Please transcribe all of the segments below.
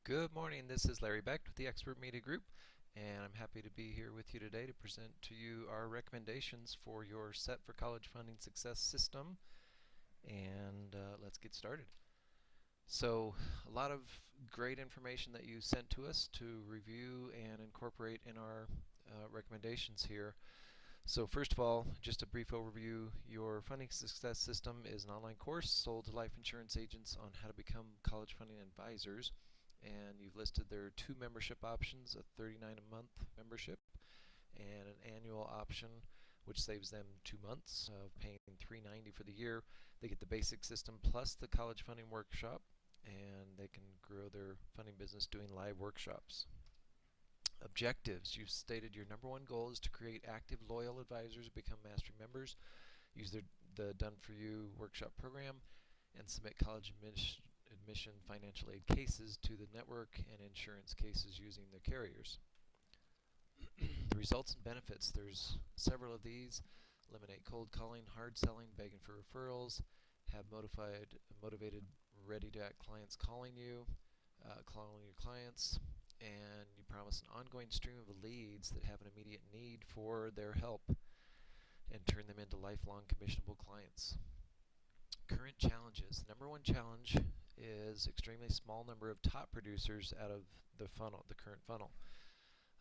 Good morning, this is Larry Beck with the Expert Media Group, and I'm happy to be here with you today to present to you our recommendations for your Set for College Funding Success system. And let's get started. So, a lot of great information that you sent to us to review and incorporate in our recommendations here. So first of all, just a brief overview. Your Funding Success System is an online course sold to life insurance agents on how to become college funding advisors. And you've listed there are two membership options, a $39 a month membership and an annual option, which saves them 2 months of paying $390 for the year. They get the basic system plus the college funding workshop, and they can grow their funding business doing live workshops. Objectives. You've stated your number one goal is to create active, loyal advisors who become mastery members, use the Done For You workshop program, and submit college admission financial aid cases to the network and insurance cases using the carriers. The results and benefits. There's several of these. Eliminate cold calling, hard selling, begging for referrals, have motivated, ready-to-act clients calling you, calling your clients, and you promise an ongoing stream of leads that have an immediate need for their help and turn them into lifelong commissionable clients. Current challenges. The number one challenge is extremely small number of top producers out of the funnel, the current funnel.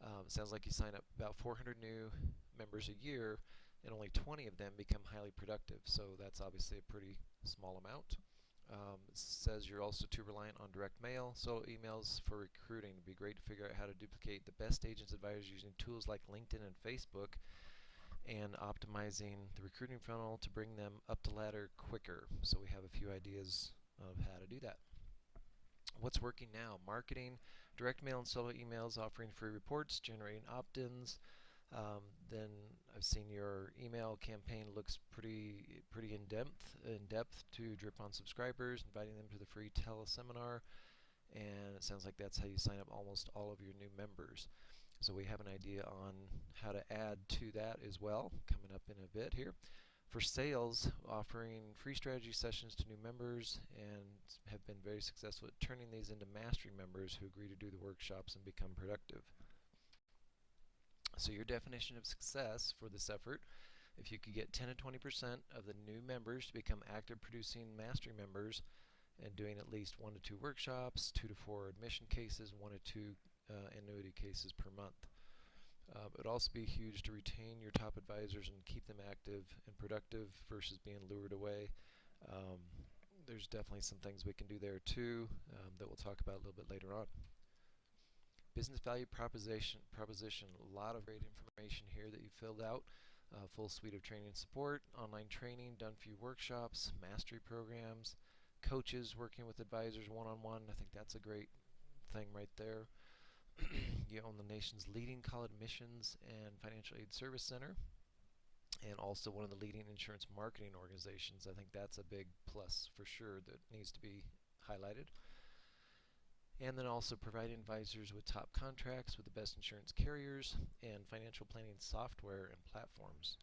It sounds like you sign up about 400 new members a year, and only 20 of them become highly productive. So that's obviously a pretty small amount. It says you're also too reliant on direct mail, so emails for recruiting. It'd be great to figure out how to duplicate the best agents advisors using tools like LinkedIn and Facebook, and optimizing the recruiting funnel to bring them up the ladder quicker. So we have a few ideas of how to do that. What's working now? Marketing, direct mail and solo emails, offering free reports, generating opt-ins. Then I've seen your email campaign looks pretty in-depth to drip on subscribers, inviting them to the free teleseminar, and it sounds like that's how you sign up almost all of your new members. So we have an idea on how to add to that as well, coming up in a bit here. For sales, offering free strategy sessions to new members, and have been very successful at turning these into mastery members who agree to do the workshops and become productive. So your definition of success for this effort: if you could get 10 to 20% of the new members to become active producing mastery members and doing at least 1 to 2 workshops, 2 to 4 admission cases, 1 to 2 annuity cases per month. It would also be huge to retain your top advisors and keep them active and productive versus being lured away. There's definitely some things we can do there too that we'll talk about a little bit later on. Business value proposition. A lot of great information here that you filled out. Full suite of training and support, online training, Done For You workshops, mastery programs, coaches working with advisors one-on-one. I think that's a great thing right there. You own the nation's leading college admissions and financial aid service center, and also one of the leading insurance marketing organizations. I think that's a big plus for sure that needs to be highlighted. And then also providing advisors with top contracts with the best insurance carriers and financial planning software and platforms.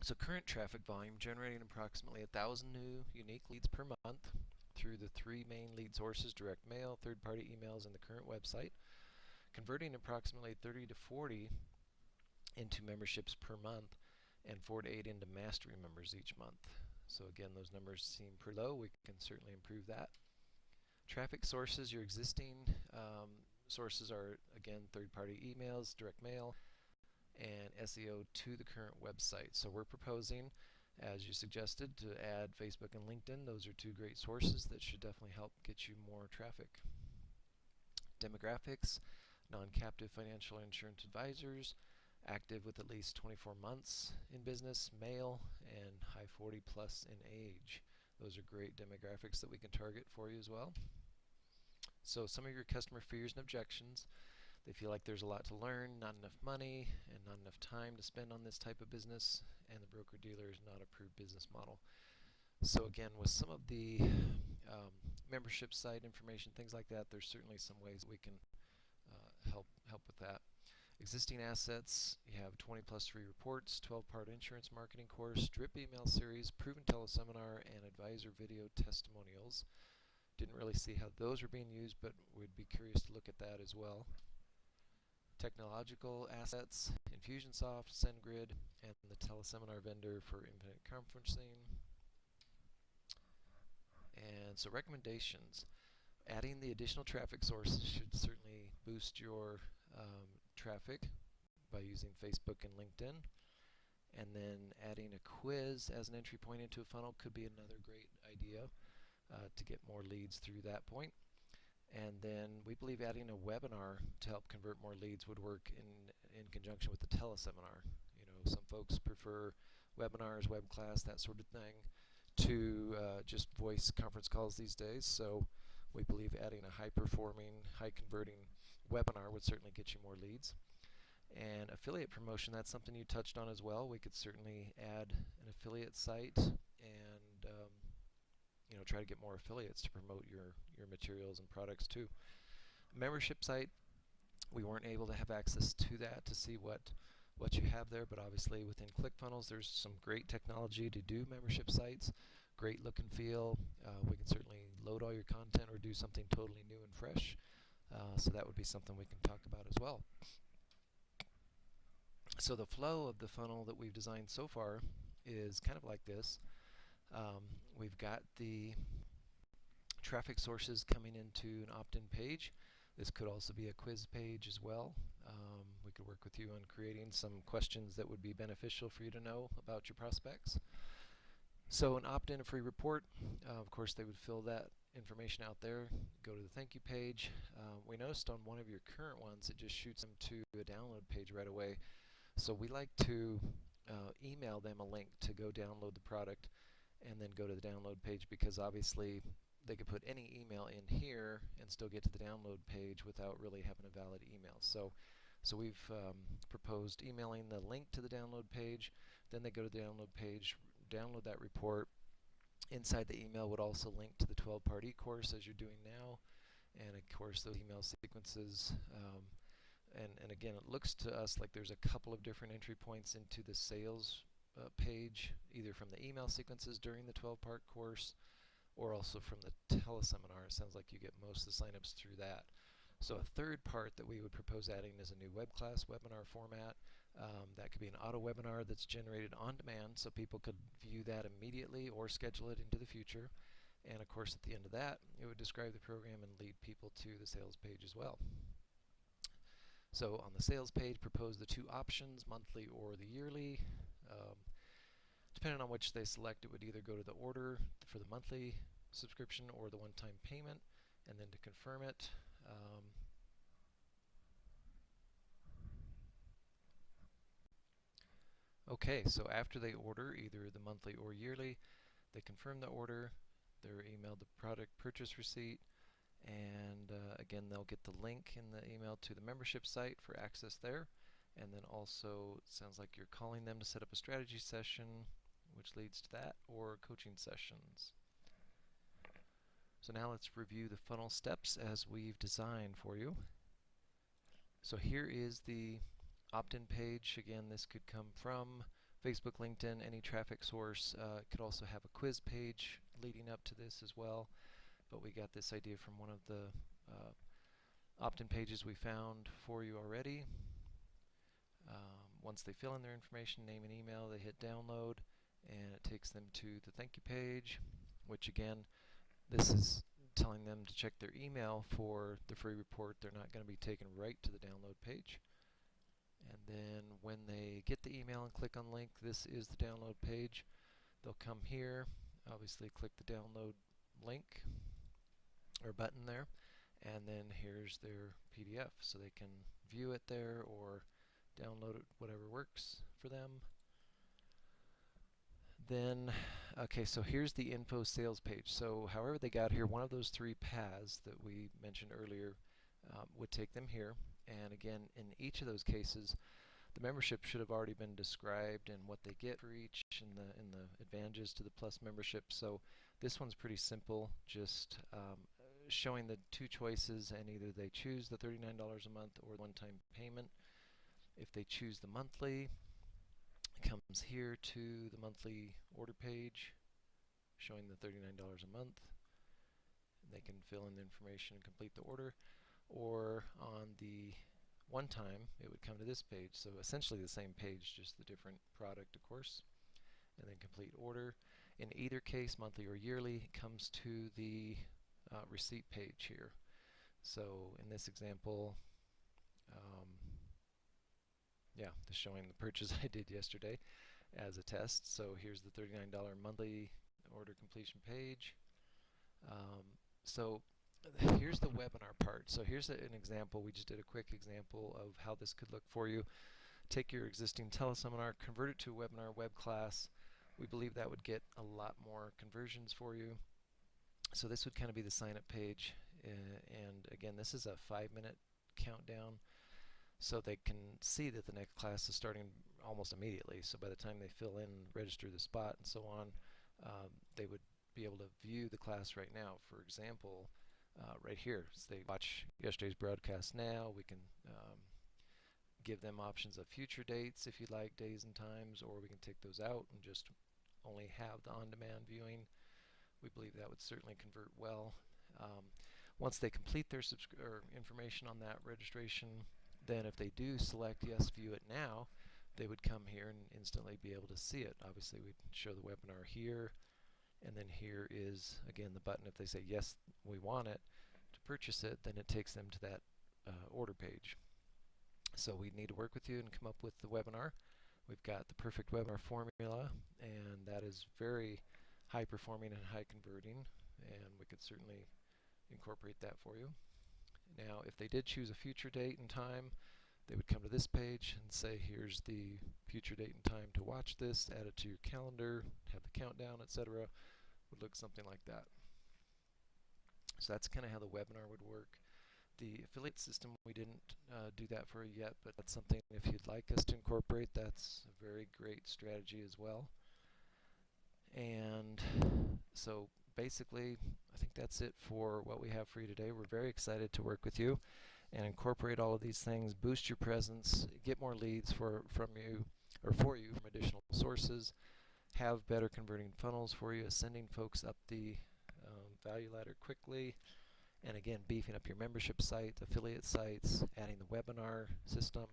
So current traffic volume, generating approximately 1,000 new unique leads per month through the 3 main lead sources: direct mail, third-party emails, and the current website. Converting approximately 30 to 40 into memberships per month, and 4 to 8 into mastery members each month. So again, those numbers seem pretty low. We can certainly improve that. Traffic sources, your existing sources are, again, third-party emails, direct mail, and SEO to the current website. So we're proposing, as you suggested, to add Facebook and LinkedIn. Those are 2 great sources that should definitely help get you more traffic. Demographics, non-captive financial insurance advisors, active with at least 24 months in business, male, and high 40 plus in age. Those are great demographics that we can target for you as well. So some of your customer fears and objections: they feel like there's a lot to learn, not enough money, and not enough time to spend on this type of business, and the broker-dealer is not approved business model. So again, with some of the membership site information, things like that, there's certainly some ways we can help with that. Existing assets, you have 20 plus free reports, 12-part insurance marketing course, drip email series, proven teleseminar, and advisor video testimonials. Didn't really see how those were being used, but we'd be curious to look at that as well. Technological assets, Infusionsoft, SendGrid, and the teleseminar vendor for Infinite Conferencing. And so recommendations. Adding the additional traffic sources should certainly boost your traffic by using Facebook and LinkedIn. And then adding a quiz as an entry point into a funnel could be another great idea to get more leads through that point. And then we believe adding a webinar to help convert more leads would work in conjunction with the teleseminar. You know, some folks prefer webinars, web class, that sort of thing to just voice conference calls these days. So we believe adding a high-performing, high-converting webinar would certainly get you more leads. And affiliate promotion, that's something you touched on as well. We could certainly add an affiliate site and you know, try to get more affiliates to promote your materials and products too. Membership site, we weren't able to have access to that to see what you have there, but obviously within ClickFunnels there's some great technology to do membership sites, great look and feel. We can certainly load all your content or do something totally new and fresh. So that would be something we can talk about as well. So the flow of the funnel that we've designed so far is kind of like this. We've got the traffic sources coming into an opt-in page. This could also be a quiz page as well. We could work with you on creating some questions that would be beneficial for you to know about your prospects. So an opt-in, a free report, of course they would fill that information out there, go to the thank you page. We noticed on one of your current ones it just shoots them to a download page right away. So we like to email them a link to go download the product and then go to the download page, because obviously they could put any email in here and still get to the download page without really having a valid email. So we've proposed emailing the link to the download page, then they go to the download page, download that report. Inside the email would also link to the 12-part e-course as you're doing now, and of course those email sequences. And again, it looks to us like there's a couple of different entry points into the sales page, either from the email sequences during the 12-part course or also from the teleseminar. It sounds like you get most of the signups through that. So a third part that we would propose adding is a new web class webinar format. That could be an auto webinar that's generated on demand, so people could view that immediately or schedule it into the future. And of course at the end of that it would describe the program and lead people to the sales page as well. So on the sales page, propose the two options, monthly or the yearly. Depending on which they select, it would either go to the order for the monthly subscription or the one-time payment, and then to confirm it. Okay, so after they order either the monthly or yearly, they confirm the order, they're emailed the product purchase receipt, and again they'll get the link in the email to the membership site for access there. And then also it sounds like you're calling them to set up a strategy session, which leads to that, or coaching sessions. So now let's review the funnel steps as we've designed for you. So here is the opt-in page. Again, this could come from Facebook, LinkedIn, any traffic source. It could also have a quiz page leading up to this as well. But we got this idea from one of the opt-in pages we found for you already. Once they fill in their information, name and email, they hit download, and it takes them to the thank you page, which again, this is telling them to check their email for the free report. They're not going to be taken right to the download page. And then when they get the email and click on the link, this is the download page. They'll come here, obviously click the download link or button there, and then here's their PDF, so they can view it there or download it, whatever works for them. Then, okay, so here's the info sales page. So however they got here, one of those three paths that we mentioned earlier would take them here. And again, in each of those cases, the membership should have already been described and what they get for each, and the advantages to the Plus membership. So this one's pretty simple, just showing the two choices, and either they choose the $39 a month or one-time payment. If they choose the monthly, it comes here to the monthly order page, showing the $39 a month. They can fill in the information and complete the order, or on the one time it would come to this page. So essentially the same page, just the different product, of course, and then complete order. In either case, monthly or yearly, it comes to the receipt page here. So in this example, yeah, just showing the purchase I did yesterday as a test. So here's the $39 monthly order completion page. So here's the webinar part. So here's an example. We just did a quick example of how this could look for you. Take your existing teleseminar, convert it to a webinar web class. We believe that would get a lot more conversions for you. So this would kind of be the sign up page, and again, this is a 5-minute countdown, so they can see that the next class is starting almost immediately. So by the time they fill in, register the spot, and so on, they would be able to view the class right now. For example, right here, so they watch yesterday's broadcast now. We can give them options of future dates if you'd like, days and times, or we can take those out and just only have the on-demand viewing. We believe that would certainly convert well. Once they complete their information on that registration, then if they do select yes, view it now, they would come here and instantly be able to see it. Obviously, we'd show the webinar here, and then here is again the button. If they say yes, we want it to purchase it, then it takes them to that order page. So we need to work with you and come up with the webinar. We've got the perfect webinar formula, and that is very high performing and high converting, and we could certainly incorporate that for you. Now, if they did choose a future date and time, they would come to this page and say, here's the future date and time to watch this, add it to your calendar, have the countdown, etc. Would look something like that. So that's kind of how the webinar would work. The affiliate system, we didn't do that for you yet, but that's something, if you'd like us to incorporate, that's a very great strategy as well. And so basically, I think that's it for what we have for you today. We're very excited to work with you and incorporate all of these things, boost your presence, get more leads for you from additional sources, have better converting funnels for you, sending folks up the value ladder quickly, and again, beefing up your membership site, affiliate sites, adding the webinar system.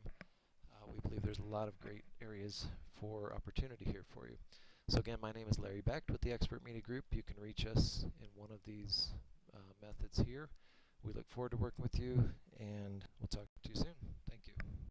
We believe there's a lot of great areas for opportunity here for you. So again, my name is Larry Becht with the Expert Media Group. You can reach us in one of these methods here. We look forward to working with you, and we'll talk to you soon. Thank you.